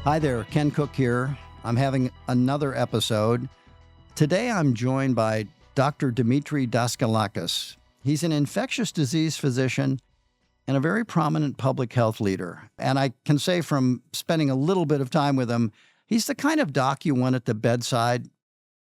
Hi there, Ken Cook here. I'm having another episode. Today I'm joined by Dr. Demetre Daskalakis. He's an infectious disease physician and a very prominent public health leader. And I can say from spending a little bit of time with him, he's the kind of doc you want at the bedside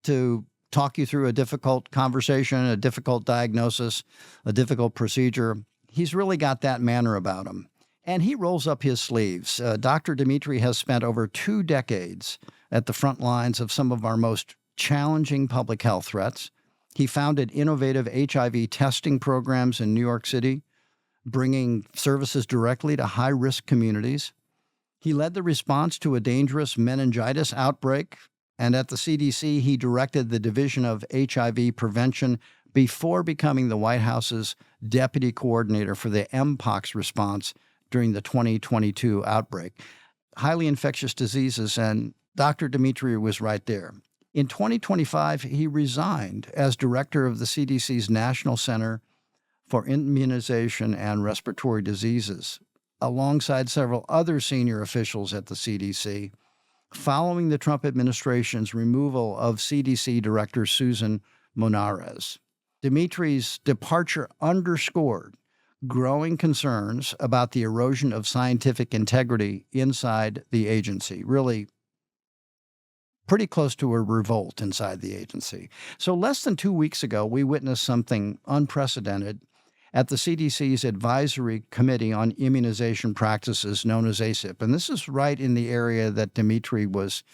to talk you through a difficult conversation, a difficult diagnosis, a difficult procedure. He's really got that manner about him. And he rolls up his sleeves. Dr. Demetre has spent over 2 decades at the front lines of some of our most challenging public health threats. He founded innovative HIV testing programs in New York City, bringing services directly to high-risk communities. He led the response to a dangerous meningitis outbreak, and at the CDC, he directed the Division of HIV Prevention before becoming the White House's deputy coordinator for the Mpox response during the 2022 outbreak. Highly infectious diseases, and Dr. Demetre was right there. In 2025, he resigned as director of the CDC's National Center for Immunization and Respiratory Diseases, alongside several other senior officials at the CDC, following the Trump administration's removal of CDC Director Susan Monarez. Demetre's departure underscored growing concerns about the erosion of scientific integrity inside the agency, really pretty close to a revolt inside the agency. So less than 2 weeks ago, we witnessed something unprecedented at the CDC's Advisory Committee on Immunization Practices, known as ACIP. And this is right in the area that Demetre was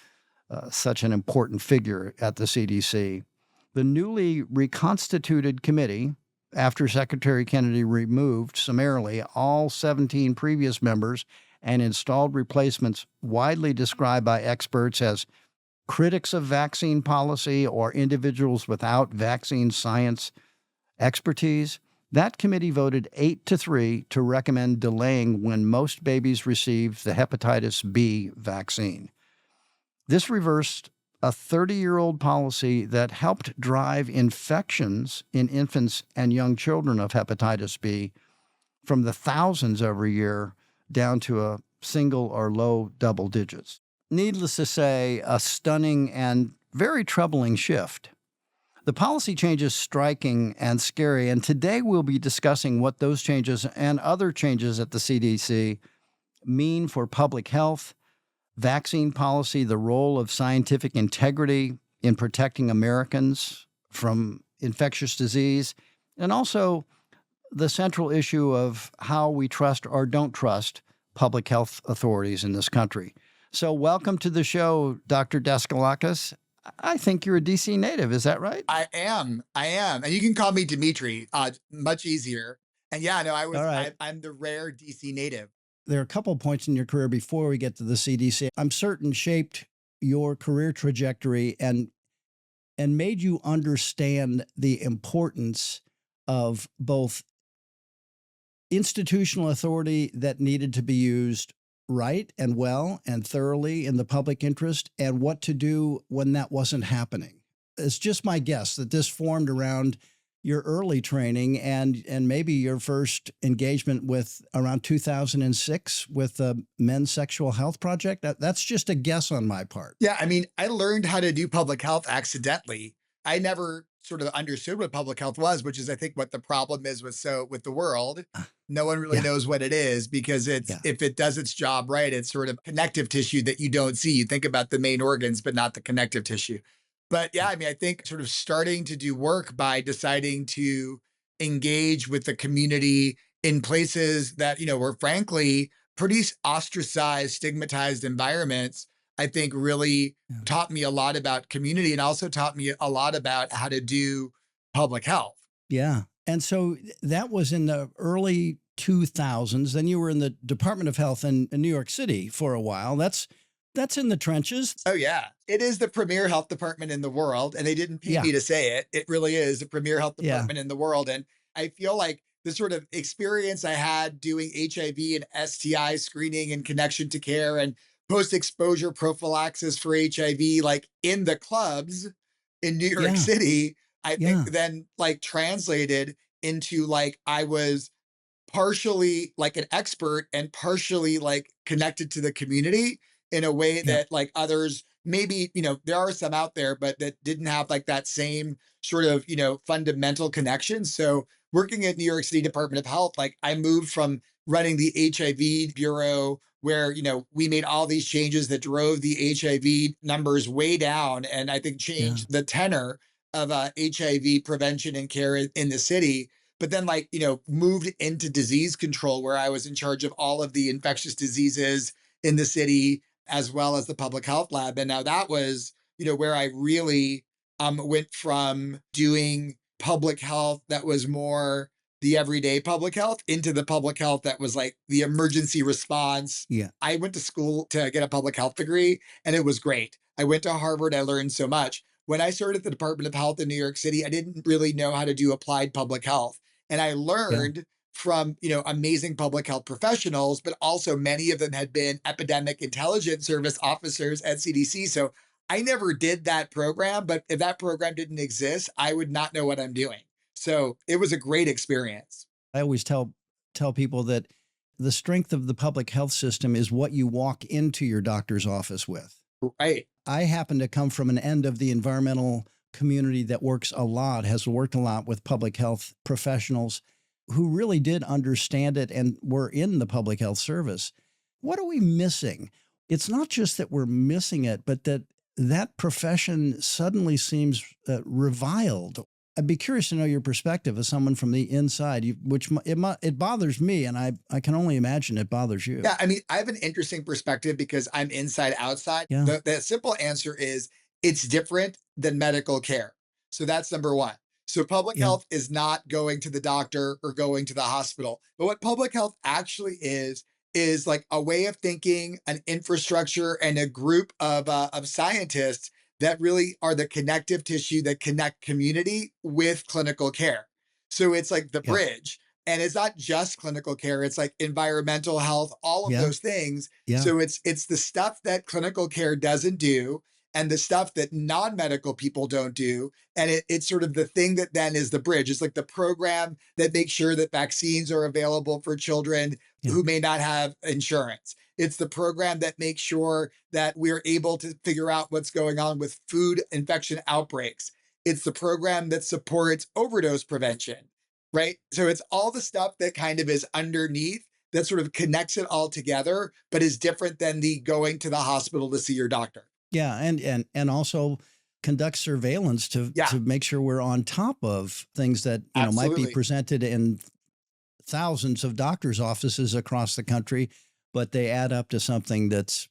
such an important figure at the CDC. The newly reconstituted committee, after Secretary Kennedy removed summarily all 17 previous members and installed replacements widely described by experts as critics of vaccine policy or individuals without vaccine science expertise, that committee voted 8-3 to recommend delaying when most babies received the hepatitis B vaccine. This reversed a 30-year-old policy that helped drive infections in infants and young children of hepatitis B from the thousands every year down to a single or low double digits. Needless to say, a stunning and very troubling shift. The policy change is striking and scary, and today we'll be discussing what those changes and other changes at the CDC mean for public health, vaccine policy, the role of scientific integrity in protecting Americans from infectious disease, and also the central issue of how we trust or don't trust public health authorities in this country. So welcome to the show, Dr. Daskalakis. I think you're a DC native. Is that right? I am. And you can call me Demetre, much easier. And yeah, no, All right. I'm the rare DC native. There are a couple of points in your career before we get to the CDC I'm certain shaped your career trajectory and made you understand the importance of both institutional authority that needed to be used right and well and thoroughly in the public interest, and what to do when that wasn't happening. It's just my guess that this formed around your early training and maybe your first engagement with around 2006 with the Men's Sexual Health Project. That's just a guess on my part. Yeah, I mean, I learned how to do public health accidentally. I never sort of understood what public health was, which is I think what the problem is with the world. No one really Yeah. knows what it is because Yeah. if it does its job right, it's sort of connective tissue that you don't see. You think about the main organs, but not the connective tissue. But yeah, I mean, I think sort of starting to do work by deciding to engage with the community in places that, were frankly pretty ostracized, stigmatized environments, I think really Yeah. taught me a lot about community and also taught me a lot about how to do public health. Yeah. And so that was in the early 2000s. Then you were in the Department of Health in New York City for a while. That's in the trenches. Oh yeah. It is the premier health department in the world. And they didn't pay Yeah. me to say it. It really is the premier health Yeah. department in the world. And I feel like the sort of experience I had doing HIV and STI screening in connection to care and post-exposure prophylaxis for HIV, like in the clubs in New York Yeah. City, I Yeah. think then like translated into like I was partially like an expert and partially like connected to the community in a way Yeah. that like others maybe, there are some out there, but that didn't have like that same sort of, fundamental connection. So working at New York City Department of Health, like I moved from running the HIV bureau where, we made all these changes that drove the HIV numbers way down and I think Yeah. changed the tenor of HIV prevention and care in the city. But then, like, moved into disease control where I was in charge of all of the infectious diseases in the city as well as the public health lab. And now that was, where I really went from doing public health that was more the everyday public health into the public health that was like the emergency response. Yeah. I went to school to get a public health degree and it was great. I went to Harvard, I learned so much. When I started at the Department of Health in New York City, I didn't really know how to do applied public health. And I Yeah. learned from, amazing public health professionals, but also many of them had been epidemic intelligence service officers at CDC. So I never did that program, but if that program didn't exist, I would not know what I'm doing. So it was a great experience. I always tell people that the strength of the public health system is what you walk into your doctor's office with. Right. I happen to come from an end of the environmental community that has worked a lot with public health professionals who really did understand it and were in the public health service. What are we missing? It's not just that we're missing it, but that profession suddenly seems reviled. I'd be curious to know your perspective as someone from the inside, it bothers me, and I can only imagine it bothers you. Yeah, I mean, I have an interesting perspective because I'm inside outside. Yeah. The simple answer is it's different than medical care. So that's number one. So public Yeah. health is not going to the doctor or going to the hospital. But what public health actually is like a way of thinking, an infrastructure, and a group of scientists that really are the connective tissue that connect community with clinical care. So it's like the Yeah. bridge. And it's not just clinical care, it's like environmental health, all of Yeah. those things. Yeah. So it's the stuff that clinical care doesn't do and the stuff that non-medical people don't do. And it's sort of the thing that then is the bridge. It's like the program that makes sure that vaccines are available for children Yeah. who may not have insurance. It's the program that makes sure that we're able to figure out what's going on with food infection outbreaks. It's the program that supports overdose prevention, right? So it's all the stuff that kind of is underneath that sort of connects it all together, but is different than the going to the hospital to see your doctor. Yeah. And also conduct surveillance Yeah, to make sure we're on top of things that, might be absolutely. presented in thousands of doctors' offices across the country, but they add up to something that's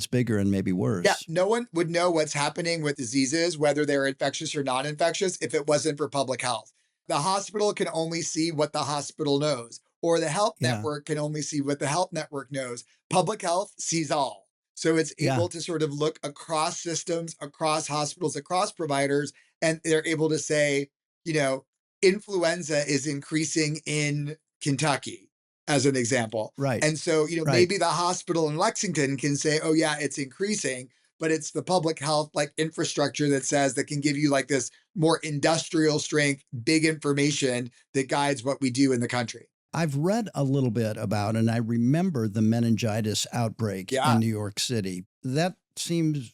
bigger and maybe Yeah, worse. no one would know what's happening with diseases, whether they're infectious or non infectious, if it wasn't for public health. The hospital can only see what the hospital knows, or the health Yeah. network can only see what the health network knows. Public health sees all. So it's Yeah. able to sort of look across systems, across hospitals, across providers, and they're able to say, you know, influenza is increasing in Kentucky, as an example. Right. And so, Right. maybe the hospital in Lexington can say, oh, yeah, it's increasing, but it's the public health like infrastructure that can give you like this more industrial strength, big information that guides what we do in the country. I've read a little bit about, and I remember the meningitis outbreak Yeah. in New York City. That seems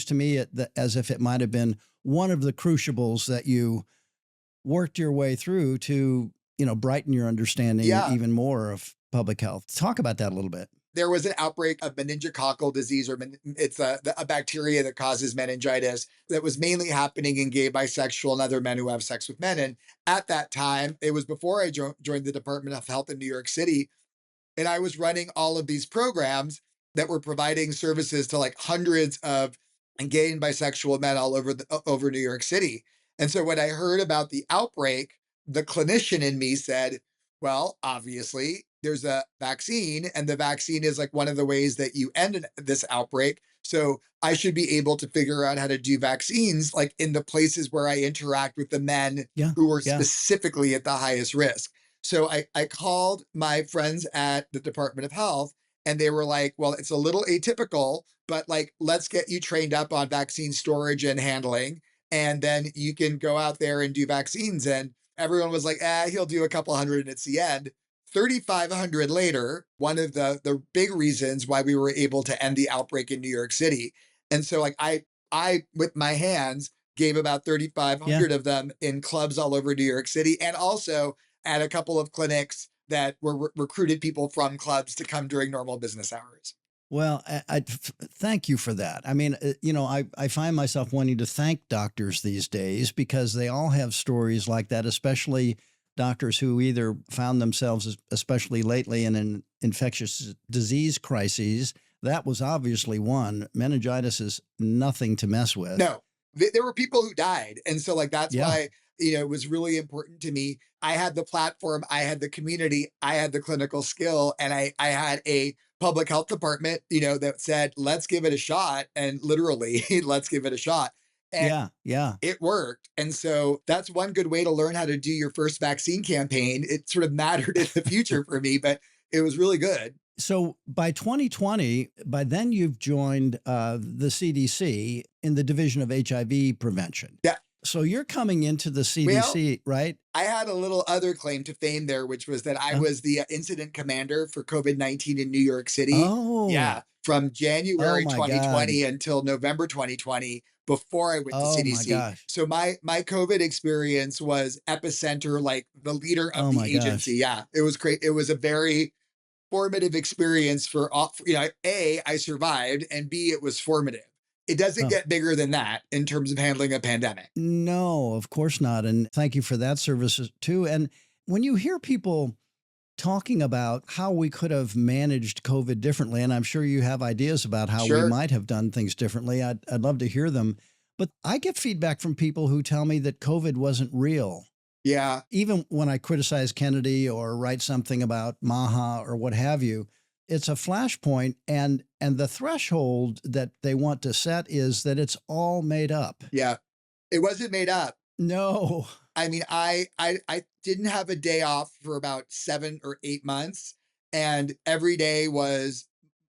to me as if it might have been one of the crucibles that you worked your way through to, brighten your understanding Yeah. even more of public health. Talk about that a little bit. There was an outbreak of meningococcal disease, or it's a bacteria that causes meningitis that was mainly happening in gay, bisexual, and other men who have sex with men. And at that time, it was before I joined the Department of Health in New York City, and I was running all of these programs that were providing services to like hundreds of gay and bisexual men all over New York City. And so when I heard about the outbreak, the clinician in me said, well, obviously there's a vaccine, and the vaccine is like one of the ways that you end this outbreak. So I should be able to figure out how to do vaccines like in the places where I interact with the men Yeah. who were Yeah. specifically at the highest risk. So I called my friends at the Department of Health, and they were like, well, it's a little atypical, but like, let's get you trained up on vaccine storage and handling. And then you can go out there and do vaccines. And everyone was like, he'll do a couple hundred and it's the end. 3,500 later, one of the big reasons why we were able to end the outbreak in New York City. And so like I with my hands gave about Yeah. 3,500 of them in clubs all over New York City, and also at a couple of clinics that were recruited people from clubs to come during normal business hours. Well, thank you for that. I mean, I find myself wanting to thank doctors these days because they all have stories like that, especially doctors who either found themselves, especially lately, in an infectious disease crises. That was obviously one. Meningitis is nothing to mess with. No, there were people who died. And so, like, that's Yeah. why, it was really important to me. I had the platform, I had the community, I had the clinical skill, and I had a public health department, that said, let's give it a shot. And literally, let's give it a shot. And Yeah. Yeah. it worked. And so that's one good way to learn how to do your first vaccine campaign. It sort of mattered in the future for me, but it was really good. So by 2020, by then you've joined the CDC in the Division of HIV Prevention. Yeah. So you're coming into the Well, CDC, right? I had a little other claim to fame there, which was that I Uh, was the incident commander for COVID-19 in New York City. oh, Yeah, from oh January my God. 2020 until November 2020 before I went to Oh my CDC. gosh. So my COVID experience was epicenter, like the leader of Oh the my agency. gosh. Yeah, it was great. It was a very formative experience for all, A, I survived, and B, it was formative. It doesn't Oh, get bigger than that in terms of handling a pandemic. no, of course not. And thank you for that service too. And when you hear people talking about how we could have managed COVID differently, and I'm sure you have ideas about how we Sure. might have done things differently, I'd love to hear them. But I get feedback from people who tell me that COVID wasn't real. Yeah. Even when I criticize Kennedy or write something about Maha or what have you, it's a flashpoint, and the threshold that they want to set is that it's all made up. Yeah. It wasn't made up. No. I mean, I didn't have a day off for about 7 or 8 months, and every day was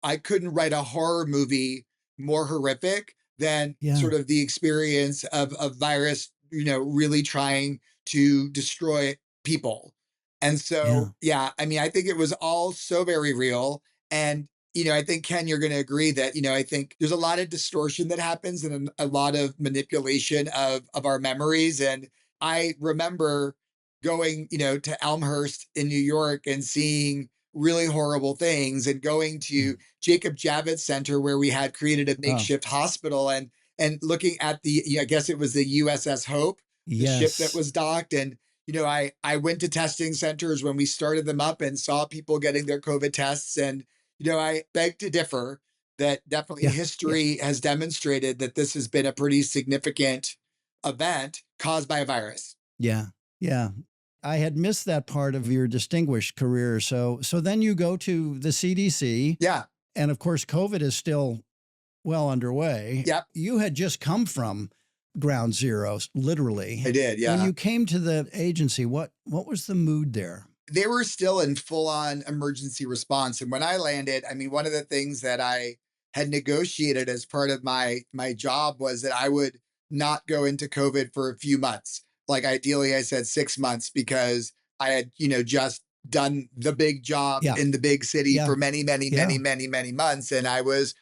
I couldn't write a horror movie more horrific than Yeah. sort of the experience of a virus, really trying to destroy people. And Yeah. so, yeah, I mean, I think it was all so very real. And, I think, Ken, you're going to agree that, I think there's a lot of distortion that happens and a lot of manipulation of our memories. And I remember going, to Elmhurst in New York and seeing really horrible things, and going Yeah. to Jacob Javits Center where we had created a Oh, makeshift hospital, and looking at the, I guess it was the USS Hope, the ship that yes. was docked. And, I went to testing centers when we started them up and saw people getting their COVID tests. And, I beg to differ that definitely Yeah. Yeah. history has demonstrated that this has been a pretty significant event caused by a virus. Yeah. Yeah. I had missed that part of your distinguished career. So then you go to the CDC, Yeah. and of course COVID is still well underway. Yep. You had just come from ground zero, literally. I did. When Yeah. you came to the agency, what was the mood there? They were still in full on emergency response. And when I landed, I mean, one of the things that I had negotiated as part of my job was that I would not go into COVID for a few months. Like, ideally, I said 6 months, because I had, just done the big job Yeah. in the big city Yeah. for many, many, Yeah. many, many, many months. And I was,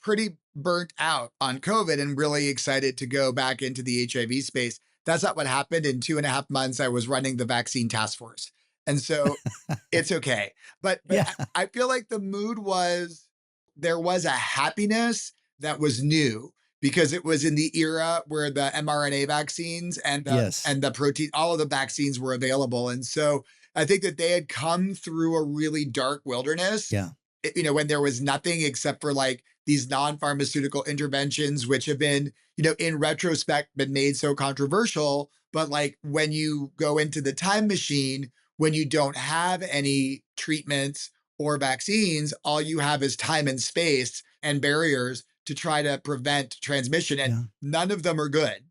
pretty burnt out on COVID and really excited to go back into the HIV space. That's not what happened. In 2.5 months, I was running the vaccine task force. And so it's okay. But Yeah. I feel like the mood was, there was a happiness that was new, because it was in the era where the mRNA vaccines and the Yes. and the protein, all of the vaccines were available. And so I think that they had come through a really dark wilderness, Yeah. when there was nothing except for like these non-pharmaceutical interventions, which have been, in retrospect, been made so controversial. But like, when you go into the time machine, when you don't have any treatments or vaccines, all you have is time and space and barriers to try to prevent transmission. And Yeah. none of them are good.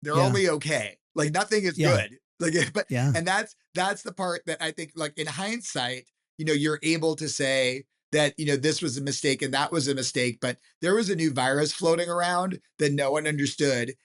They're Yeah. only okay. Like, nothing is Yeah. good. Like, but, Yeah. and that's the part that I think, like, in hindsight, you're able to say that, this was a mistake and that was a mistake, but there was a new virus floating around that no one understood.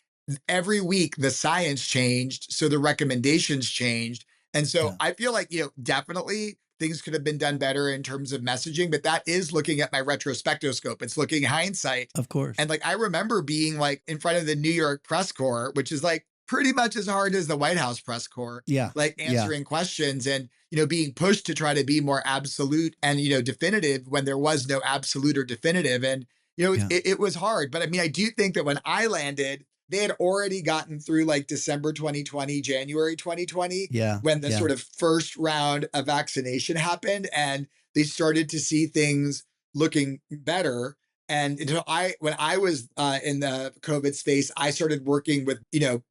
Every week, the science changed. So the recommendations changed. And so Yeah. I feel like, definitely things could have been done better in terms of messaging, but that is looking at my retrospectoscope. It's looking hindsight. Of course. And like, I remember being like in front of the New York press corps, which is like pretty much as hard as the White House press corps, Yeah. like Yeah. answering questions and, being pushed to try to be more absolute and, definitive when there was no absolute or definitive. And, Yeah. it was hard. But I mean, I do think that when I landed, they had already gotten through like December 2020, January 2020, Yeah. when the Yeah. sort of first round of vaccination happened and they started to see things looking better. And when I was in the COVID space, I started working with,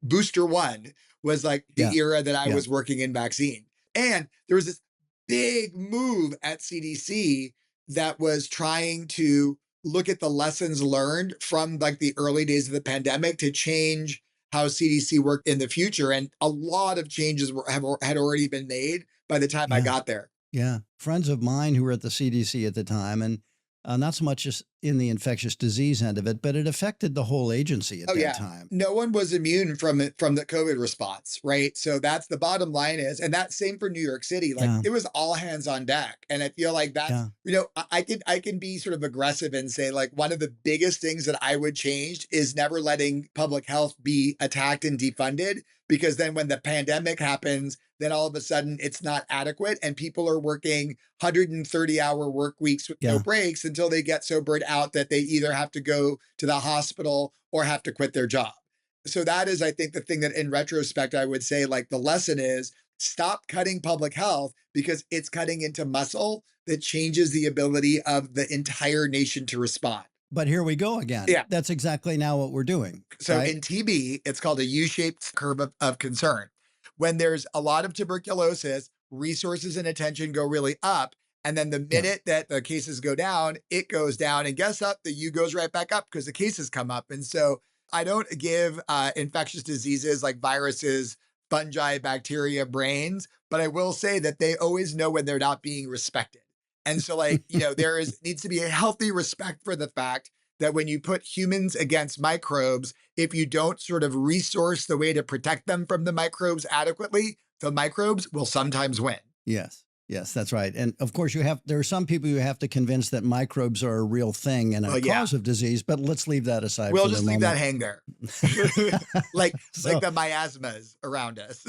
booster one was like Yeah. the era that I Yeah. was working in vaccine. And there was this big move at CDC that was trying to look at the lessons learned from like the early days of the pandemic to change how CDC worked in the future. And a lot of changes had already been made by the time I Yeah. got there. Yeah. Friends of mine who were at the CDC at the time, and not so much just in the infectious disease end of it, but it affected the whole agency at Oh that yeah. time. No one was immune from it from the COVID response, right? So that's the bottom line is, and that same for New York City. Like Yeah. it was all hands on deck. And I feel like that's, Yeah. I can be sort of aggressive and say like one of the biggest things that I would change is never letting public health be attacked and defunded. Because then when the pandemic happens, then all of a sudden it's not adequate and people are working 130-hour work weeks with no Yeah. breaks until they get so burnt out that they either have to go to the hospital or have to quit their job. So that is, I think, the thing that in retrospect, I would say like the lesson is stop cutting public health because it's cutting into muscle that changes the ability of the entire nation to respond. But here we go again. Yeah. That's exactly now what we're doing. So Right? in TB, it's called a U-shaped curve of concern. When there's a lot of tuberculosis, resources and attention go really up. And then the Yeah. minute that the cases go down, it goes down. And guess what? The U goes right back up because the cases come up. And so I don't give infectious diseases like viruses, fungi, bacteria, brains, but I will say that they always know when they're not being respected. And so, like, there needs to be a healthy respect for the fact that when you put humans against microbes, if you don't sort of resource the way to protect them from the microbes adequately, the microbes will sometimes win. Yes. Yes, that's right. And of course, there are some people you have to convince that microbes are a real thing and a Well, yeah. cause of disease, but let's leave that aside We'll for the just leave that moment. hang there. like So, like the miasmas around us.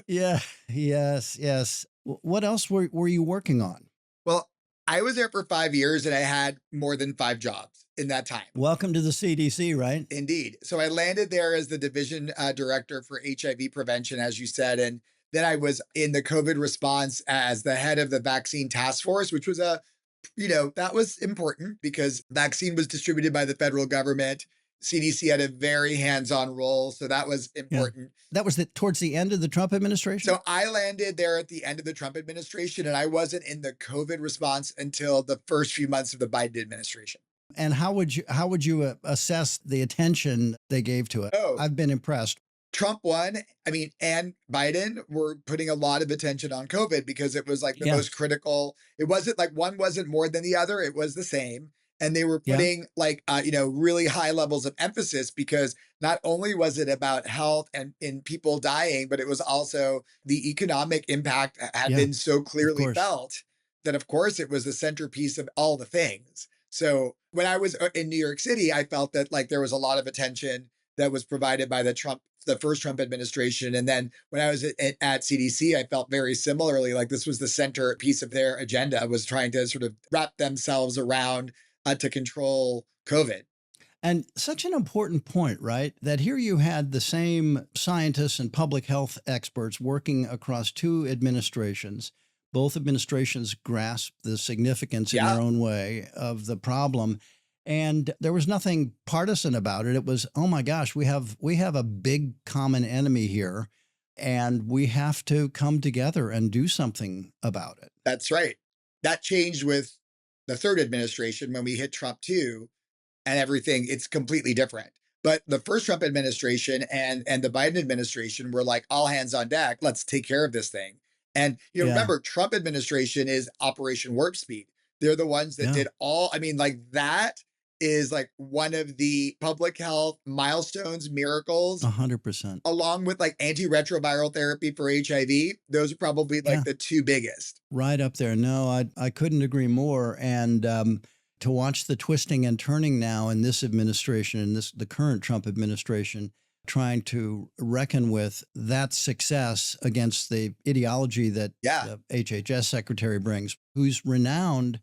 yeah, yes, yes. What else were you working on? Well, I was there for 5 years and I had more than 5 jobs in that time. Welcome to the CDC, right? Indeed. So I landed there as the division director for HIV prevention, as you said. And then I was in the COVID response as the head of the vaccine task force, which was that was important because vaccine was distributed by the federal government. CDC had a very hands-on role. So that was Yeah. important. That was towards the end of the Trump administration? So I landed there at the end of the Trump administration, and I wasn't in the COVID response until the first few months of the Biden administration. And how would you assess the attention they gave to it? Oh, I've been impressed. Trump won. I mean, and Biden were putting a lot of attention on COVID because it was like the Yeah. most critical. It wasn't like one wasn't more than the other. It was the same. And they were Yeah. putting like, really high levels of emphasis because not only was it about health and in people dying, but it was also the economic impact had Yeah. been so Of clearly course. felt that, of course, it was the centerpiece of all the things. So when I was in New York City, I felt that like there was a lot of attention that was provided by the first Trump administration. And then when I was at CDC, I felt very similarly like this was the center piece of their agenda was trying to sort of wrap themselves around to control COVID. And such an important point, right? That here you had the same scientists and public health experts working across two administrations. Both administrations grasped the significance in Yeah. their own way of the problem. And there was nothing partisan about it. It was, oh my gosh, we have a big common enemy here, and we have to come together and do something about it. That's right. That changed with the third administration when we hit Trump too, and everything, it's completely different. But the first Trump administration and the Biden administration were like all hands on deck. Let's take care of this thing. And Yeah. remember, Trump administration is Operation Warp Speed. They're the ones that Yeah. did all. I mean, like that is like one of the public health milestones, miracles, 100%. along with like antiretroviral therapy for HIV. Those are probably like Yeah, the two biggest. right up there. No, I couldn't agree more. And to watch the twisting and turning now in this administration and the current Trump administration trying to reckon with that success against the ideology that Yeah. the HHS secretary brings, who's renowned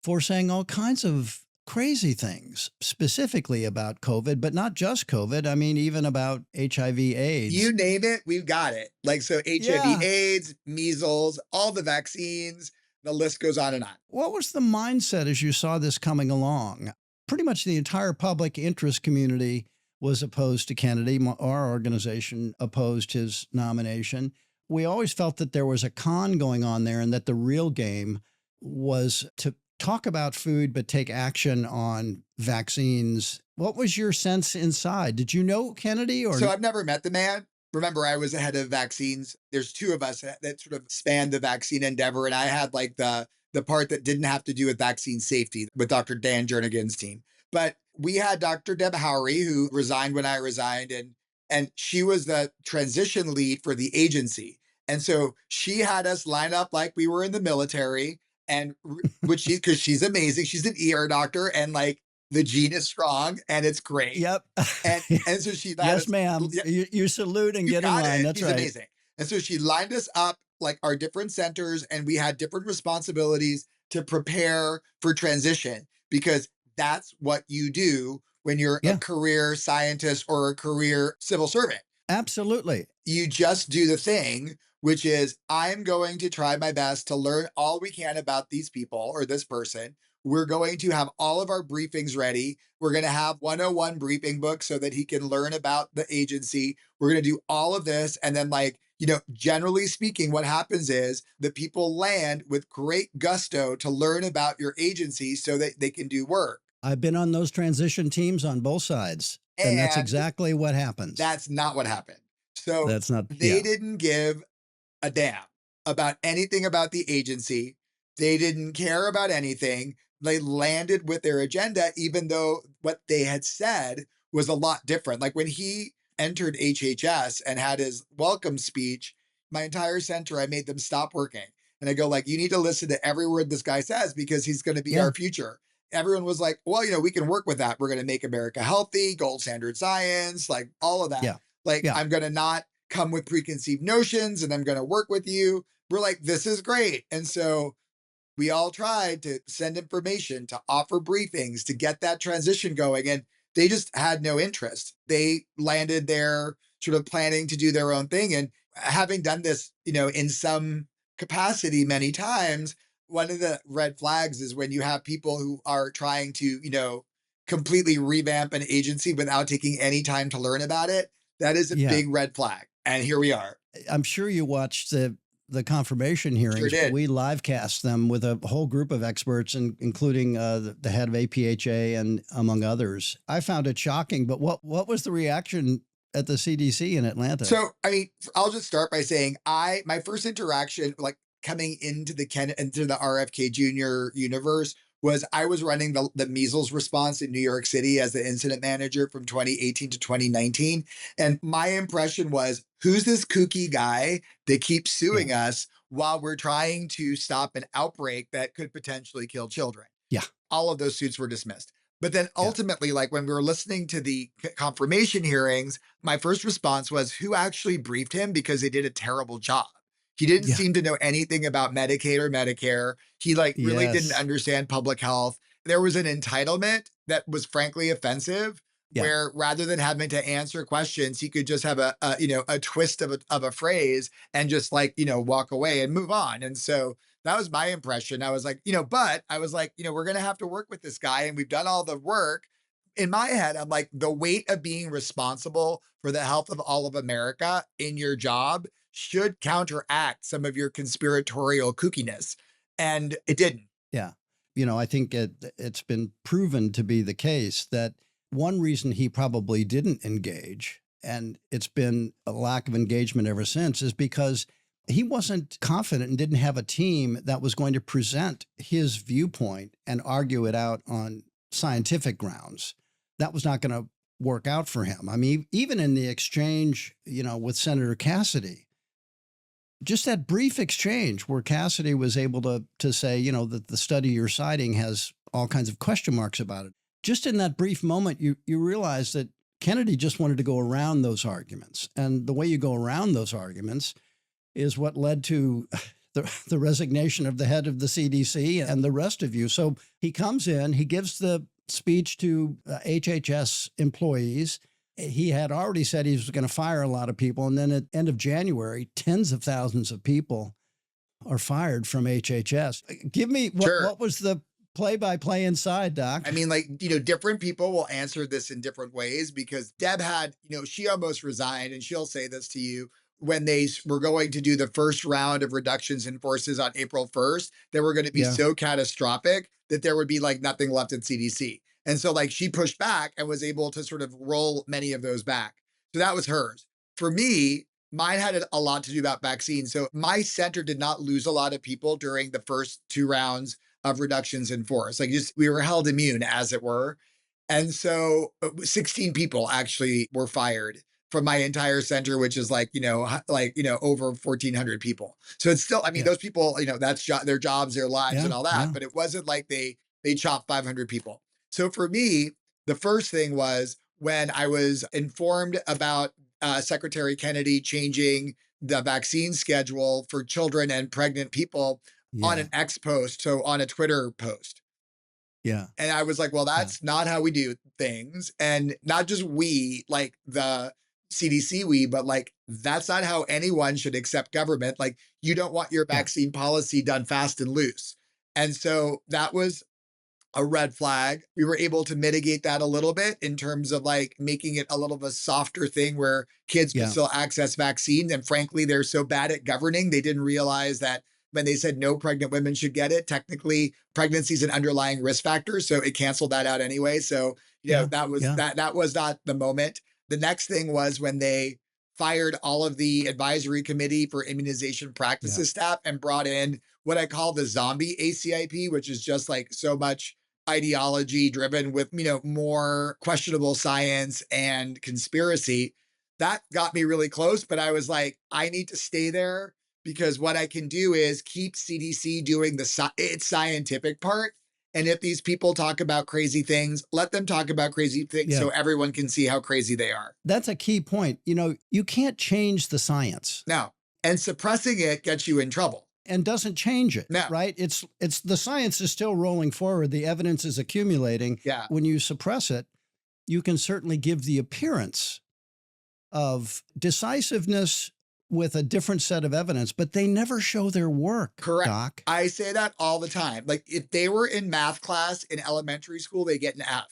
for saying all kinds of crazy things, specifically about COVID, but not just COVID. I mean, even about HIV, AIDS. You name it, we've got it. Like, so HIV, Yeah. AIDS, measles, all the vaccines, the list goes on and on. What was the mindset as you saw this coming along? Pretty much the entire public interest community was opposed to Kennedy. Our organization opposed his nomination. We always felt that there was a con going on there and that the real game was to talk about food, but take action on vaccines. What was your sense inside? Did you know Kennedy or? So I've never met the man. Remember, I was the head of vaccines. There's two of us that sort of spanned the vaccine endeavor. And I had like the part that didn't have to do with vaccine safety with Dr. Dan Jernigan's team. But we had Dr. Deb Howery, who resigned when I resigned, and she was the transition lead for the agency. And so she had us line up like we were in the military, and which because she's amazing. She's an ER doctor, and like the gene is strong and it's great. Yep. And so she yes, ma'am. You salute and get in line. That's She's right. amazing. And so she lined us up like our different centers, and we had different responsibilities to prepare for transition, because that's what you do when you're Yeah. a career scientist or a career civil servant. Absolutely. You just do the thing, which is I'm going to try my best to learn all we can about these people or this person. We're going to have all of our briefings ready. We're going to have 101 briefing books so that he can learn about the agency. We're going to do all of this. And then, like, generally speaking, what happens is the people land with great gusto to learn about your agency so that they can do work. I've been on those transition teams on both sides. And that's exactly what happens. That's not what happened. So that's not, they didn't give a damn about anything about the agency. They didn't care about anything. They landed with their agenda, even though what they had said was a lot different. Like when he entered HHS and had his welcome speech, my entire center, I made them stop working. And I go like, you need to listen to every word this guy says because he's going to be our future. Everyone was like, well, we can work with that. We're going to make America healthy, gold standard science, like all of that. I'm going to not come with preconceived notions and I'm going to work with you. We're like, this is great. And so we all tried to send information, to offer briefings, to get that transition going. And they just had no interest. They landed there sort of planning to do their own thing. And having done this, in some capacity many times, one of the red flags is when you have people who are trying to, completely revamp an agency without taking any time to learn about it. That is a big red flag. And here we are. I'm sure you watched the confirmation hearings. Sure did. We live cast them with a whole group of experts, including the head of APHA and among others. I found it shocking, but what was the reaction at the CDC in Atlanta? So, I mean, I'll just start by saying my first interaction, like coming into the RFK Jr. universe, was I was running the measles response in New York City as the incident manager from 2018 to 2019. And my impression was, who's this kooky guy that keeps suing us while we're trying to stop an outbreak that could potentially kill children? Yeah. All of those suits were dismissed. But then ultimately, like when we were listening to the confirmation hearings, my first response was, who actually briefed him? Because they did a terrible job. He didn't seem to know anything about Medicaid or Medicare. He really didn't understand public health. There was an entitlement that was frankly offensive, where rather than having to answer questions, he could just have a twist of a phrase and just walk away and move on. And so that was my impression. I was like, but I was like, we're going to have to work with this guy and we've done all the work. In my head, I'm like, the weight of being responsible for the health of all of America in your job should counteract some of your conspiratorial kookiness. And it didn't. Yeah. I think it's been proven to be the case that one reason he probably didn't engage, and it's been a lack of engagement ever since, is because he wasn't confident and didn't have a team that was going to present his viewpoint and argue it out on scientific grounds. That was not going to work out for him. I mean, even in the exchange, with Senator Cassidy, just that brief exchange where Cassidy was able to say, that the study you're citing has all kinds of question marks about it. Just in that brief moment, you realize that Kennedy just wanted to go around those arguments. And the way you go around those arguments is what led to the resignation of the head of the CDC and the rest of you. So he comes in, he gives the speech to HHS employees. He had already said he was going to fire a lot of people. And then at the end of January, tens of thousands of people are fired from HHS. Give me what was the play-by-play inside, Doc? I mean, different people will answer this in different ways because Deb had, she almost resigned, and she'll say this to you. When they were going to do the first round of reductions in forces on April 1st, they were going to be so catastrophic that there would be nothing left at CDC. And so she pushed back and was able to sort of roll many of those back. So that was hers. For me, mine had a lot to do about vaccines. So my center did not lose a lot of people during the first 2 rounds of reductions in force. We were held immune, as it were. And so 16 people actually were fired from my entire center, which is over 1,400 people. So it's still, those people, that's their jobs, their lives and all that, but it wasn't like they chopped 500 people. So for me, the first thing was when I was informed about Secretary Kennedy changing the vaccine schedule for children and pregnant people on an X post, so on a Twitter post. Yeah. And I was like, well, that's not how we do things. And not just we, the CDC, but that's not how anyone should accept government. You don't want your vaccine policy done fast and loose. And so that was a red flag. We were able to mitigate that a little bit in terms of making it a little of a softer thing where kids can still access vaccines. And frankly, they're so bad at governing, they didn't realize that when they said no pregnant women should get it, technically pregnancy is an underlying risk factor. So it canceled that out anyway. So, that was not the moment. The next thing was when they fired all of the advisory committee for immunization practices staff and brought in what I call the zombie ACIP, which is just so much ideology driven with, more questionable science and conspiracy. That got me really close, but I was like, I need to stay there because what I can do is keep CDC doing its scientific part. And if these people talk about crazy things, let them talk about crazy things so everyone can see how crazy they are. That's a key point. You can't change the science. No. And suppressing it gets you in trouble. And doesn't change it, no. Right? It's the science is still rolling forward. The evidence is accumulating. Yeah. When you suppress it, you can certainly give the appearance of decisiveness with a different set of evidence, but they never show their work. Correct. Doc. I say that all the time. If they were in math class in elementary school, they get an F.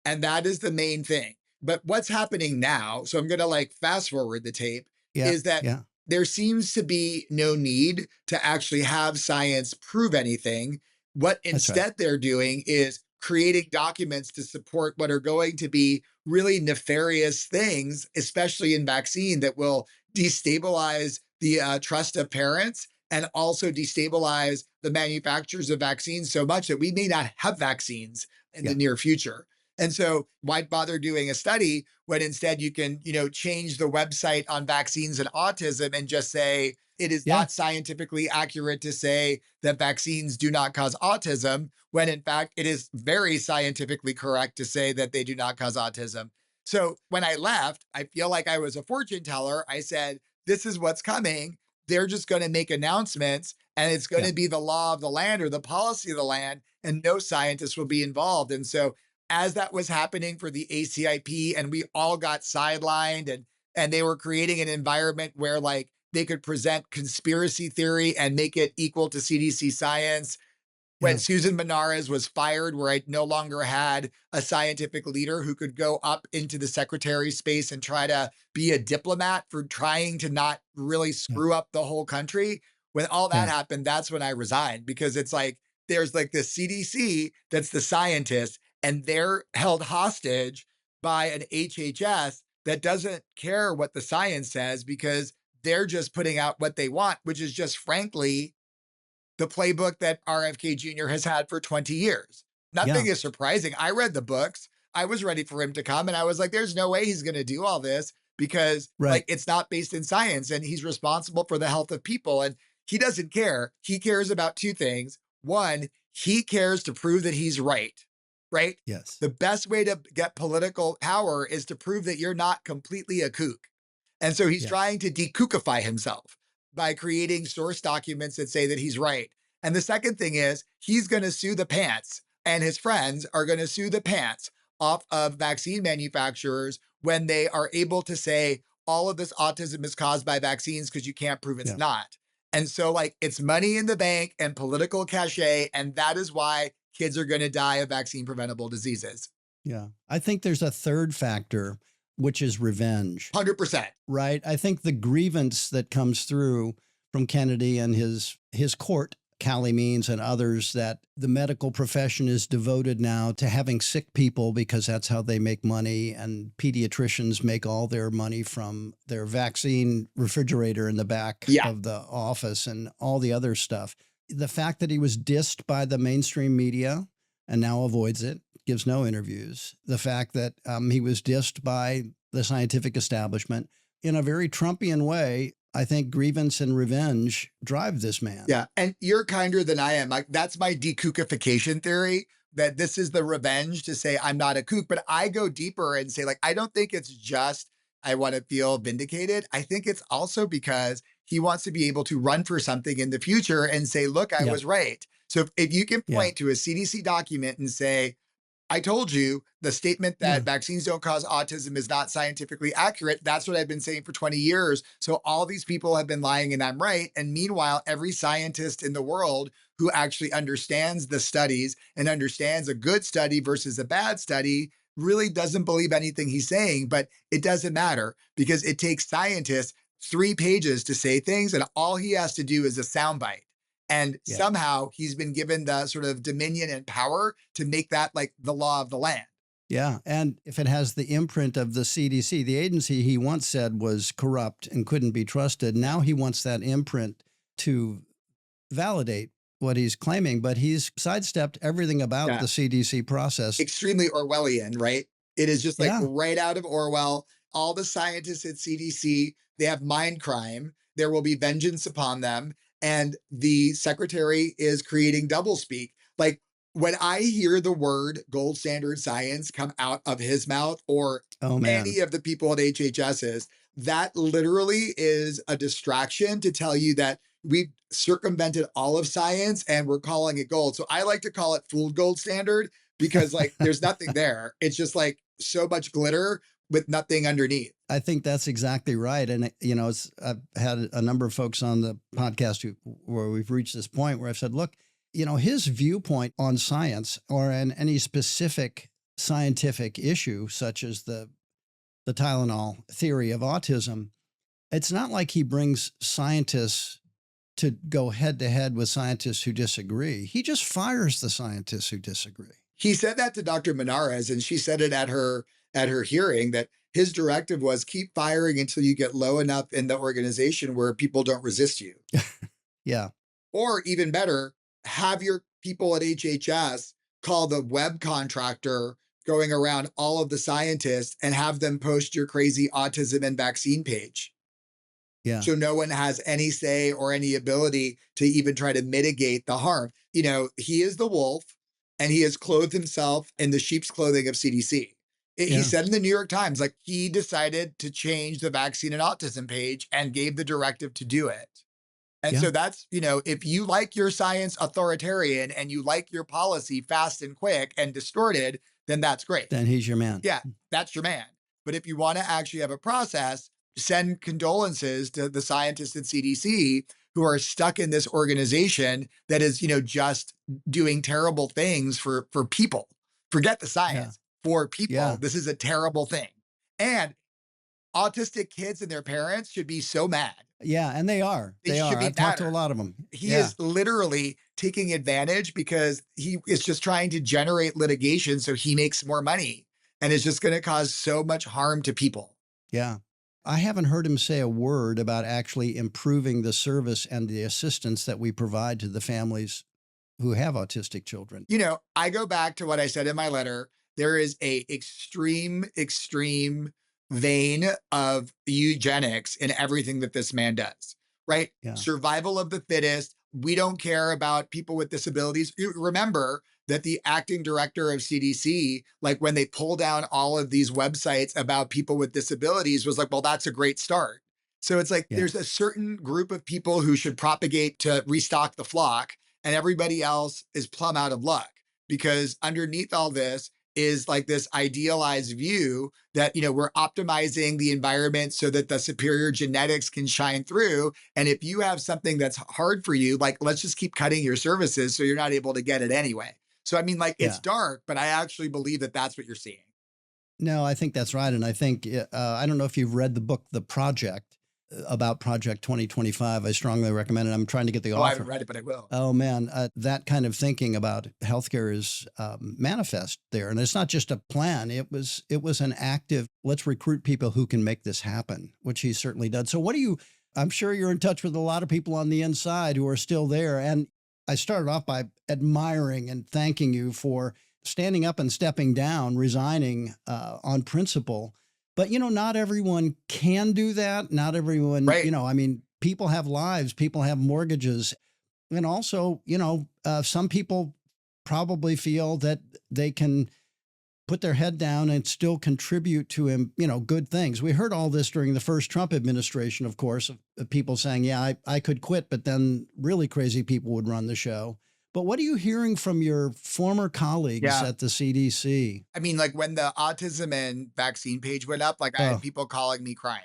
And that is the main thing. But what's happening now, so I'm going to fast forward the tape, is that there seems to be no need to actually have science prove anything. What instead they're doing is creating documents to support what are going to be really nefarious things, especially in vaccine, that will destabilize the trust of parents and also destabilize the manufacturers of vaccines so much that we may not have vaccines in the near future. And so why bother doing a study when instead you can, change the website on vaccines and autism and just say, it is not scientifically accurate to say that vaccines do not cause autism, when in fact, it is very scientifically correct to say that they do not cause autism. So when I left, I feel like I was a fortune teller. I said, this is what's coming. They're just going to make announcements and it's going to be the law of the land or the policy of the land, and no scientists will be involved. And so as that was happening for the ACIP and we all got sidelined and they were creating an environment where they could present conspiracy theory and make it equal to CDC science. When Susan Benares was fired, where I no longer had a scientific leader who could go up into the secretary space and try to be a diplomat for trying to not really screw up the whole country. When all that happened, that's when I resigned, because it's there's the CDC that's the scientist, and they're held hostage by an HHS that doesn't care what the science says because they're just putting out what they want, which is just frankly the playbook that RFK Jr. has had for 20 years. Nothing Yeah, is surprising. I read the books. I was ready for him to come and I was like, there's no way he's going to do all this because like right. it's not based in science and he's responsible for the health of people. And he doesn't care. He cares about two things. One, he cares to prove that he's right, right? Yes. The best way to get political power is to prove that you're not completely a kook. And so he's Yes. trying to dekookify himself by creating source documents that say that he's right. And the second thing is he's going to sue the pants, and his friends are going to sue the pants off of vaccine manufacturers when they are able to say all of this autism is caused by vaccines because you can't prove it's Yeah. not. And so, like, it's money in the bank and political cachet. And that is why kids are going to die of vaccine preventable diseases. Yeah. I think there's a third factor, which is revenge, 100%. right? I think the grievance that comes through from Kennedy and his court, Callie Means and others, that the medical profession is devoted now to having sick people because that's how they make money. And pediatricians make all their money from their vaccine refrigerator in the back Yeah. of the office and all the other stuff. The fact that he was dissed by the mainstream media and now avoids it, gives no interviews. The fact that he was dissed by the scientific establishment in a very Trumpian way. I think grievance and revenge drive this man. Yeah. And you're kinder than I am. Like, that's my dekookification theory, that this is the revenge to say I'm not a kook. But I go deeper and say, like, I don't think it's just I want to feel vindicated. I think it's also because he wants to be able to run for something in the future and say, look, I Yeah. was right. So if you can Yeah. point to a CDC document and say, I told you the statement that Yeah. vaccines don't cause autism is not scientifically accurate. That's what I've been saying for 20 years. So all these people have been lying and I'm right. And meanwhile, every scientist in the world who actually understands the studies and understands a good study versus a bad study really doesn't believe anything he's saying. But it doesn't matter because it takes scientists 3 pages to say things and all he has to do is a soundbite. And Yeah. somehow he's been given the sort of dominion and power to make that like the law of the land. Yeah. And if it has the imprint of the CDC, the agency he once said was corrupt and couldn't be trusted, now he wants that imprint to validate what he's claiming, but he's sidestepped everything about Yeah. the CDC process. Extremely Orwellian, right? It is just like Yeah. right out of Orwell. All the scientists at CDC, they have mind crime. There will be vengeance upon them. And the secretary is creating doublespeak. Like when I hear the word gold standard science come out of his mouth or Oh, man. any of the people at HHS's, that literally is a distraction to tell you that we've circumvented all of science and we're calling it gold. So I like to call it fooled gold standard because like there's nothing there. It's just like so much glitter with nothing underneath. I think that's exactly right. And, I've had a number of folks on the podcast where we've reached this point where I've said, look, his viewpoint on science or on any specific scientific issue, such as the Tylenol theory of autism, it's not like he brings scientists to go head to head with scientists who disagree. He just fires the scientists who disagree. He said that to Dr. Menares, and she said it at her hearing that his directive was keep firing until you get low enough in the organization where people don't resist you. Yeah. Or even better, have your people at HHS call the web contractor going around all of the scientists and have them post your crazy autism and vaccine page. Yeah. So no one has any say or any ability to even try to mitigate the harm. He is the wolf and he has clothed himself in the sheep's clothing of CDC. He Yeah. said in the New York Times, like he decided to change the vaccine and autism page and gave the directive to do it. And Yeah. so that's, if you like your science authoritarian and you like your policy fast and quick and distorted, then that's great. Then he's your man. Yeah, that's your man. But if you want to actually have a process, send condolences to the scientists at CDC who are stuck in this organization that is, just doing terrible things for people. Forget the science. For people, Yeah. This is a terrible thing. And autistic kids and their parents should be so mad. Yeah. And they are. They They should are. be I've talked to a madder. lot of them. He Yeah. is literally taking advantage because he is just trying to generate litigation so he makes more money and is just going to cause so much harm to people. Yeah. I haven't heard him say a word about actually improving the service and the assistance that we provide to the families who have autistic children. I go back to what I said in my letter. There is a extreme vein of eugenics in everything that this man does, right? Yeah. Survival of the fittest. We don't care about people with disabilities. Remember that the acting director of CDC, like when they pull down all of these websites about people with disabilities, was like, well, that's a great start. So it's like Yeah. there's a certain group of people who should propagate to restock the flock, and everybody else is plumb out of luck, because underneath all this is like this idealized view that, we're optimizing the environment so that the superior genetics can shine through. And if you have something that's hard for you, like, let's just keep cutting your services so you're not able to get it anyway. So, I mean, like, it's Yeah. dark, but I actually believe that that's what you're seeing. No, I think that's right. And I think, I don't know if you've read the book, The Project, about Project 2025. I strongly recommend it. I'm trying to get the Oh, I author. haven't read it, but I will. Oh man, that kind of thinking about healthcare is manifest there, and it's not just a plan. It was an active. Let's recruit people who can make this happen, which he certainly does. So, what do you? I'm sure you're in touch with a lot of people on the inside who are still there, and I started off by admiring and thanking you for standing up and stepping down, resigning on principle. But not everyone can do that. Not everyone, Right. I mean, people have lives, people have mortgages. And also, some people probably feel that they can put their head down and still contribute to good things. We heard all this during the first Trump administration, of course, of people saying, yeah, I could quit, but then really crazy people would run the show. But what are you hearing from your former colleagues at the CDC? I mean, like when the autism and vaccine page went up, like I had Oh, people calling me crying.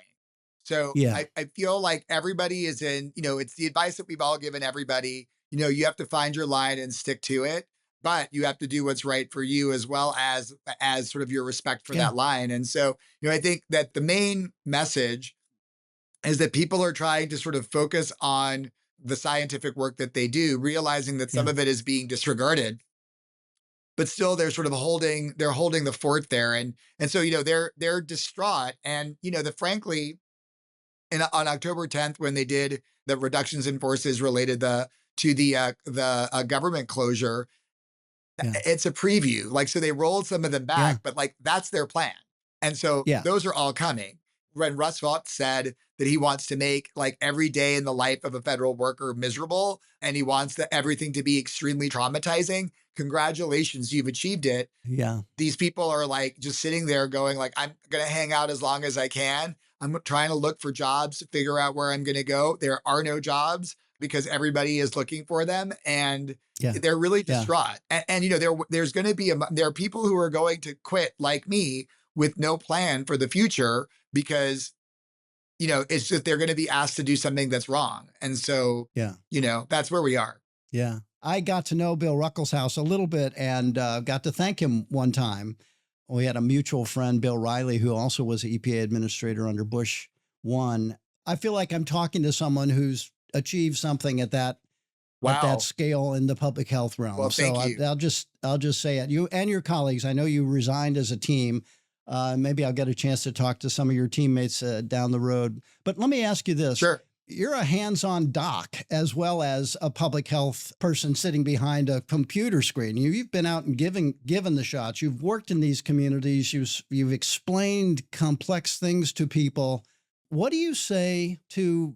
So yeah, I feel like everybody is in, it's the advice that we've all given everybody. You have to find your line and stick to it, but you have to do what's right for you, as well as sort of your respect for yeah, that line. And so, I think that the main message is that people are trying to sort of focus on the scientific work that they do, realizing that some yeah, of it is being disregarded, but still they're sort of holding the fort there. And so, they're distraught. And, the frankly, on October 10th, when they did the reductions in forces related to the government closure, yeah, it's a preview. Like, so they rolled some of them yeah, back, but like that's their plan. And so yeah, those are all coming. When Russ Vought said that he wants to make like every day in the life of a federal worker miserable, and he wants everything to be extremely traumatizing, congratulations, you've achieved it. yeah, These people are like just sitting there going like, I'm going to hang out as long as I can. I'm trying to look for jobs to figure out where I'm going to go. There are no jobs because everybody is looking for them, and yeah, they're really yeah, distraught. And there's going to be there are people who are going to quit like me with no plan for the future, because it's just they're going to be asked to do something that's wrong. And so, yeah. that's where we are. Yeah. I got to know Bill Ruckelshaus a little bit and got to thank him one time. We had a mutual friend, Bill Riley, who also was an EPA administrator under Bush 1. I feel like I'm talking to someone who's achieved something at that Wow. scale in the public health realm. Well, So thank you. I'll just say it. You and your colleagues, I know you resigned as a team. Maybe I'll get a chance to talk to some of your teammates down the road. But let me ask you this. Sure. You're a hands-on doc as well as a public health person sitting behind a computer screen. You've been out and given the shots. You've worked in these communities. You've explained complex things to people. What do you say to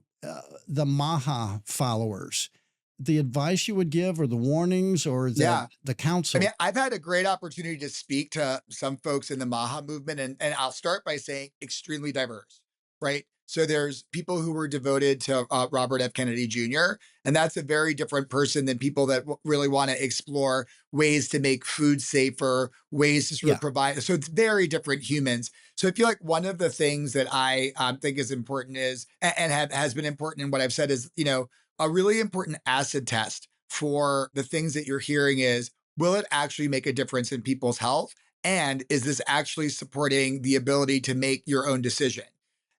the MAHA followers? The advice you would give, or the warnings, or Yeah. the I counsel? mean, I've had a great opportunity to speak to some folks in the MAHA movement, and I'll start by saying extremely diverse, right? So there's people who were devoted to Robert F. Kennedy Jr., and that's a very different person than people that really want to explore ways to make food safer, ways to sort Yeah, of provide. So it's very different humans. So I feel like one of the things that I think is important is, and has been important in what I've said is, a really important acid test for the things that you're hearing is, will it actually make a difference in people's health? And is this actually supporting the ability to make your own decision?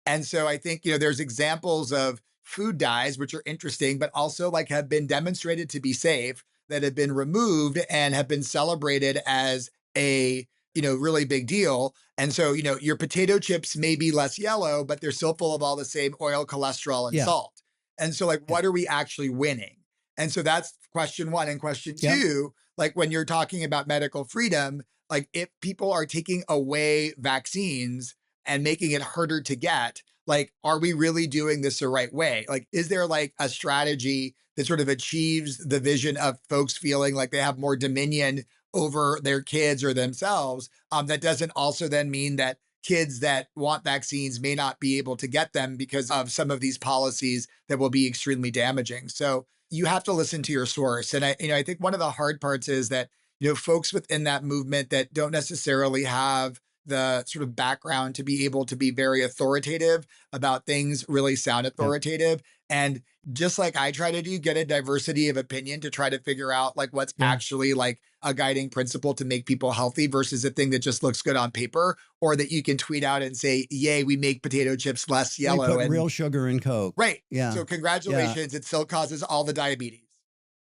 And so I think, there's examples of food dyes, which are interesting, but also like have been demonstrated to be safe, that have been removed and have been celebrated as a, really big deal. And so, your potato chips may be less yellow, but they're still full of all the same oil, cholesterol, and yeah, salt. And so like, yeah, what are we actually winning? And so that's question one. And question Yep. two, like when you're talking about medical freedom, like if people are taking away vaccines and making it harder to get, like, are we really doing this the right way? Like, is there like a strategy that sort of achieves the vision of folks feeling like they have more dominion over their kids or themselves? That doesn't also then mean that kids that want vaccines may not be able to get them because of some of these policies that will be extremely damaging. So you have to listen to your source. And I think one of the hard parts is that, folks within that movement that don't necessarily have the sort of background to be able to be very authoritative about things really sound Yep. authoritative. And just like I try to do, get a diversity of opinion to try to figure out like what's Yeah. actually like a guiding principle to make people healthy versus a thing that just looks good on paper, or that you can tweet out and say, yay, we make potato chips less They yellow. put And real sugar in Coke. right. Yeah. So congratulations. It still causes all the diabetes.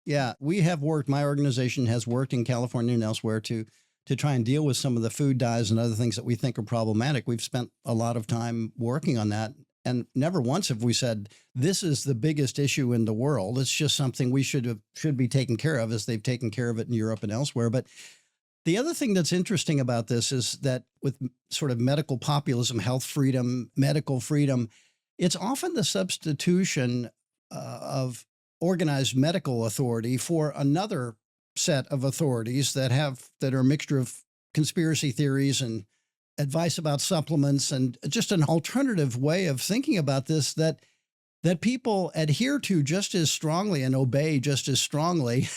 Yeah, we have worked, my organization has worked in California and elsewhere to try and deal with some of the food dyes and other things that we think are problematic. We've spent a lot of time working on that. And never once have we said, this is the biggest issue in the world. It's just something we should be taken care of, as they've taken care of it in Europe and elsewhere. But the other thing that's interesting about this is that with sort of medical populism, health freedom, medical freedom, it's often the substitution of organized medical authority for another set of authorities that are a mixture of conspiracy theories and advice about supplements and just an alternative way of thinking about this that people adhere to just as strongly and obey just as strongly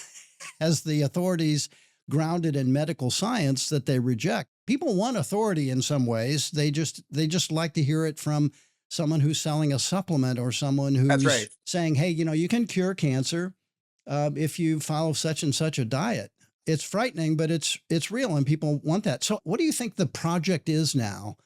as the authorities grounded in medical science that they reject. People want authority in some ways. They just like to hear it from someone who's selling a supplement or someone That's who's right. saying, hey, you can cure cancer if you follow such and such a diet. It's frightening, but it's real, and people want that. So what do you think the project is now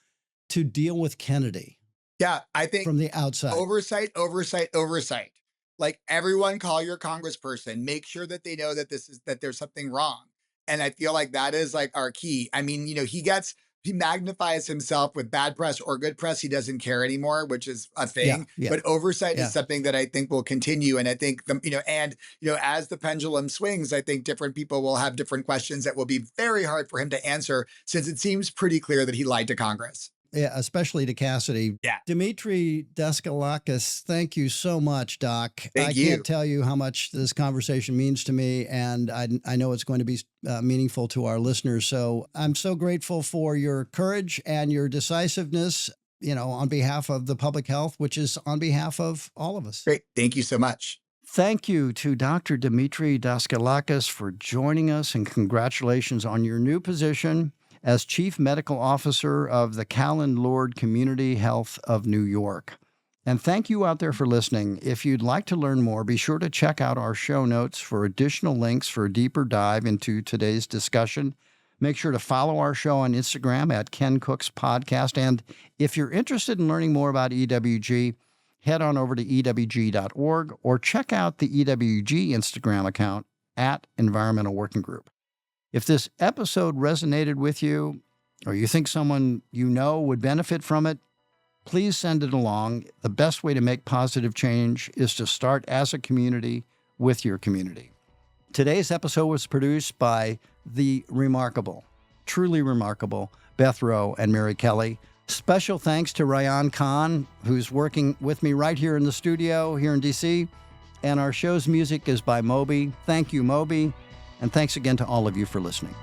to deal with Kennedy Yeah, I think from the outside? oversight, oversight, oversight. Like everyone call your congressperson, make sure that they know that that there's something wrong. And I feel like that is like our key. I mean, he magnifies himself with bad press or good press. He doesn't care anymore, which is a thing. Yeah. But oversight Yeah. is something that I think will continue. And I think, as the pendulum swings, I think different people will have different questions that will be very hard for him to answer, since it seems pretty clear that he lied to Congress. Yeah, especially to Cassidy. Yeah. Demetre Daskalakis, thank you so much, Doc. Thank I you. can't tell you how much this conversation means to me, and I know it's going to be meaningful to our listeners. So I'm so grateful for your courage and your decisiveness, on behalf of the public health, which is on behalf of all of us. Great. Thank you so much. Thank you to Dr. Demetre Daskalakis for joining us, and congratulations on your new position as Chief Medical Officer of the Callan Lord Community Health of New York. And thank you out there for listening. If you'd like to learn more, be sure to check out our show notes for additional links for a deeper dive into today's discussion. Make sure to follow our show on Instagram at Ken Cook's Podcast. And if you're interested in learning more about EWG, head on over to ewg.org or check out the EWG Instagram account at Environmental Working Group. If this episode resonated with you, or you think someone would benefit from it, please send it along. The best way to make positive change is to start as a community with your community. Today's episode was produced by the remarkable, truly remarkable, Beth Rowe and Mary Kelly. Special thanks to Ryan Khan, who's working with me right here in the studio here in DC. And our show's music is by Moby. Thank you, Moby. And thanks again to all of you for listening.